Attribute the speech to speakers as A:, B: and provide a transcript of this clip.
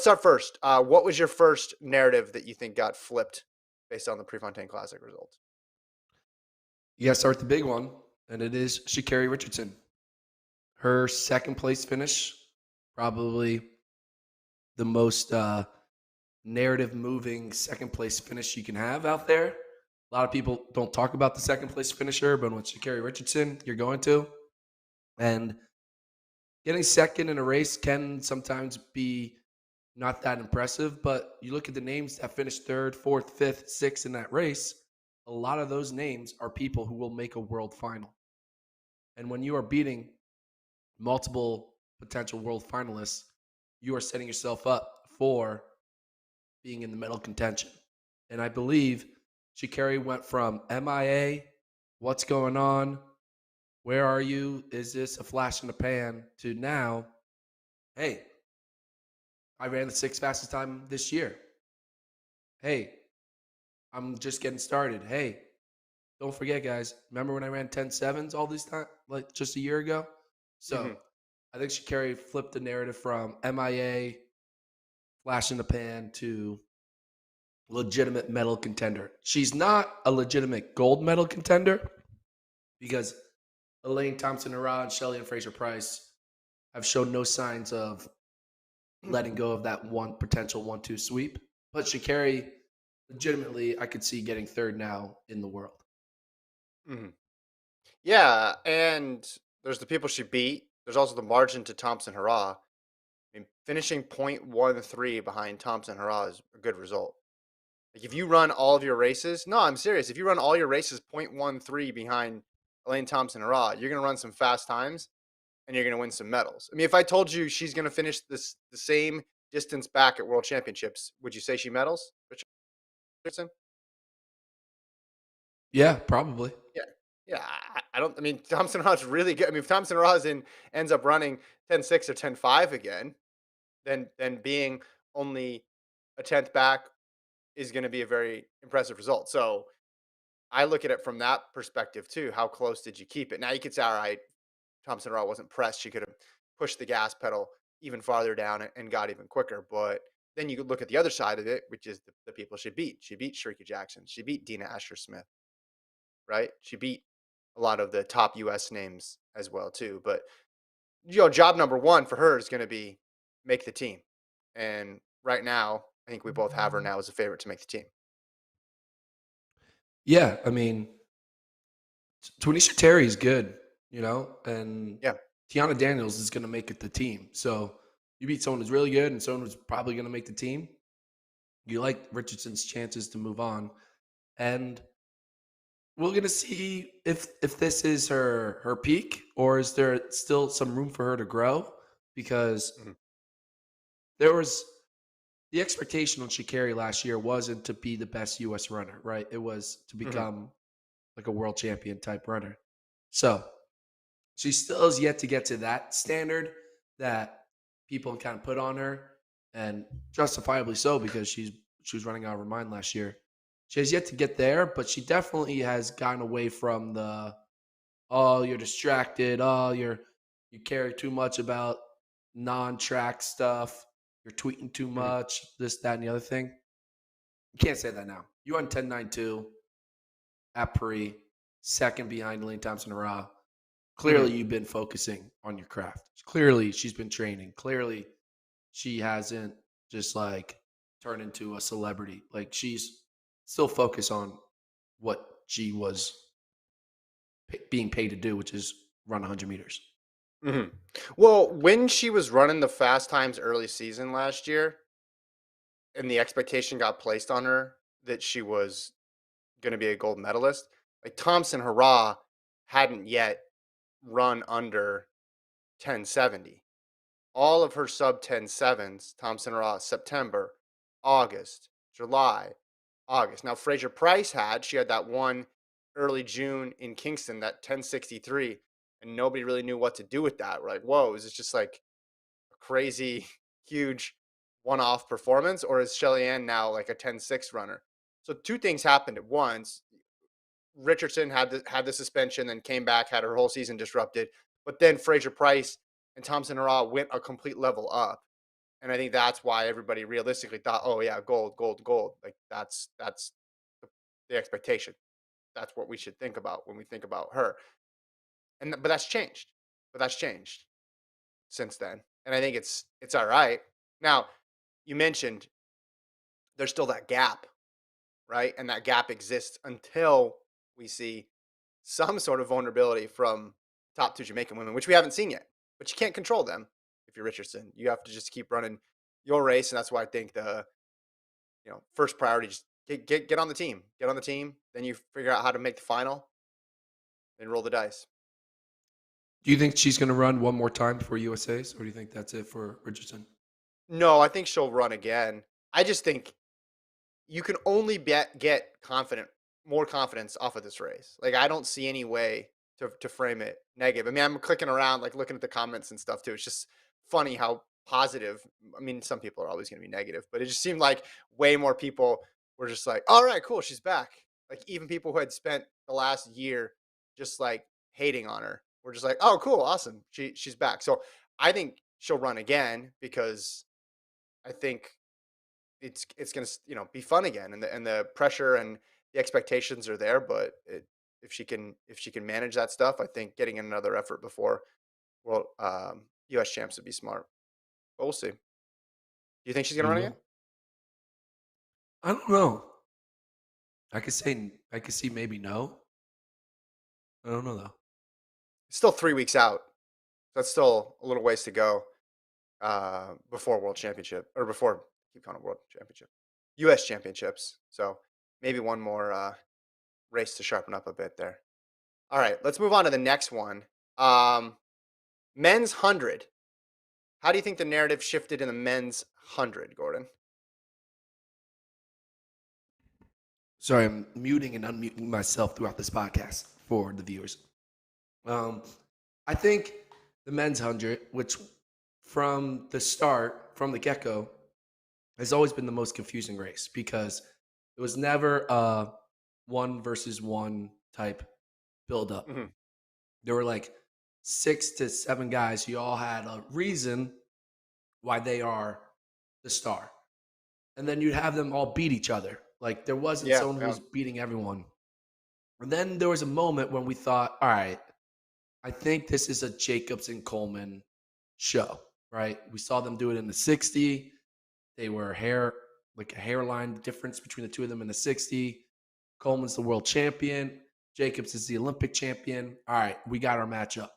A: start first. What was your first narrative that you think got flipped based on the Prefontaine Classic results?
B: You got to start with the big one, and it is Sha'Carri Richardson. Her second place finish, probably the most narrative moving second place finish you can have out there. A lot of people don't talk about the second place finisher, but with Sha'Carri Richardson, you're going to. And getting second in a race can sometimes be not that impressive, but you look at the names that finished third, fourth, fifth, sixth in that race, a lot of those names are people who will make a world final. And when you are beating multiple potential world finalists, you are setting yourself up for being in the medal contention. And I believe Sha'Carri went from M.I.A, what's going on? Where are you? Is this a flash in the pan? To now, hey, I ran the sixth fastest time this year. Hey, I'm just getting started. Hey, don't forget, guys. Remember when I ran 10.7s all this time, like just a year ago? So
A: Mhm.
B: I think Sha'Carri flipped the narrative from MIA, flash in the pan, to legitimate medal contender. She's not a legitimate gold medal contender because Elaine Thompson-Herah and Shelley and Fraser Price have shown no signs of letting go of that one potential 1-2 sweep. But Sha'Carri, legitimately, I could see getting third now in the world.
A: Mhm. Yeah, and there's the people she beat. There's also the margin to Thompson-Herah. I mean, finishing 0.13 behind Thompson-Herah is a good result. Like if you run all of your races, no, I'm serious. If you run all your races 0.13 behind Elaine Thompson-Herah, you're going to run some fast times and you're going to win some medals. I mean, if I told you she's going to finish the same distance back at World Championships, would you say she medals, Richardson?
B: Yeah, probably.
A: Yeah. Yeah, I don't. I mean, Thompson Ra's really good. I mean, if Thompson Ra's ends up running 10.6 or 10.5 again, then being only a tenth back is going to be a very impressive result. So I look at it from that perspective too. How close did you keep it? Now you could say, all right, Thompson Ra wasn't pressed. She could have pushed the gas pedal even farther down and got even quicker. But then you could look at the other side of it, which is the people she beat. She beat Shrika Jackson. She beat Dina Asher Smith, right? She beat a lot of the top US names as well, too. But job number one for her is going to be make the team. And right now, I think we both have her now as a favorite to make the team.
B: Yeah, I mean, Tanisha Terry is good, and
A: Yeah.
B: Tiana Daniels is going to make it the team. So you beat someone who's really good and someone who's probably going to make the team. You like Richardson's chances to move on, and we're going to see if this is her peak or is there still some room for her to grow because
A: Mhm.
B: there was the expectation on Sha'Carri last year wasn't to be the best U.S. runner, right? It was to
A: Mhm.
B: become like a world champion type runner. So she still has yet to get to that standard that people kind of put on her, and justifiably so because she was running out of her mind last year. She has yet to get there, but she definitely has gotten away from the oh you're distracted, oh you care too much about non-track stuff, you're tweeting too
A: Mhm.
B: much, this that and the other thing. You can't say that now. You on 10.92 at pre, second behind Lane Thompson-Herah.
A: Mhm.
B: Clearly, you've been focusing on your craft. Clearly, she's been training. Clearly, she hasn't just like turned into a celebrity. Like she's still focused on what she was being paid to do, which is run 100 meters.
A: Mhm. Well, when she was running the fast times early season last year, and the expectation got placed on her that she was going to be a gold medalist, like Thompson Hurrah hadn't yet run under 1070. All of her sub 10.7s, Thompson Hurrah, September, August, July, August. Now, Fraser Price she had that one early June in Kingston, that 1063, and nobody really knew what to do with that. We're like, whoa, is this just like a crazy, huge one off performance, or is Shelly Ann now like a 10.6 runner? So, two things happened at once. Richardson had the suspension, then came back, had her whole season disrupted. But then Fraser Price and Thompson Hurrah went a complete level up. And I think that's why everybody realistically thought, oh yeah, gold, gold, gold. Like that's the expectation. That's what we should think about when we think about her. But that's changed. But that's changed since then. And I think it's all right. Now, you mentioned there's still that gap, right? And that gap exists until we see some sort of vulnerability from top two Jamaican women, which we haven't seen yet. But you can't control them if you're Richardson. You have to just keep running your race, and that's why I think the first priority just get on the team, get on the team. Then you figure out how to make the final, and roll the dice.
B: Do you think she's going to run one more time for USA's, or do you think that's it for Richardson?
A: No, I think she'll run again. I just think you can only get more confidence off of this race. Like I don't see any way to frame it negative. I mean, I'm clicking around, like looking at the comments and stuff too. It's just funny how positive. I mean, some people are always going to be negative, but it just seemed like way more people were just like, "All right, cool, she's back." Like even people who had spent the last year just like hating on her were just like, "Oh, cool, awesome, she's back." So I think she'll run again because I think it's going to be fun again, and the pressure and the expectations are there. But if she can manage that stuff, I think getting in another effort before U.S. champs would be smart. But we'll see. Do you think she's going to
B: We
A: run again?
B: will. I don't know. I could see maybe no. I don't know though.
A: It's still 3 weeks out. That's still a little ways to go before World Championship or before keep calling it World Championship, U.S. Championships. So maybe one more race to sharpen up a bit there. All right, let's move on to the next one. Um, Men's 100. How do you think the narrative shifted in the men's 100, Gordon?
B: Sorry, I'm muting and unmuting myself throughout this podcast for the viewers. Um, I think the men's 100, which from the start, from the get go, has always been the most confusing race because it was never a one versus one type build up.
A: Mhm.
B: There were like 6 to 7 guys who all had a reason why they are the star. And then you'd have them all beat each other. Like there wasn't
A: Yeah,
B: someone who
A: yeah.
B: was beating everyone. And then there was a moment when we thought, all right, I think this is a Jacobs and Coleman show, right? We saw them do it in the 60. They were like a hairline difference between the two of them in the 60. Coleman's the world champion. Jacobs is the Olympic champion. All right, we got our matchup.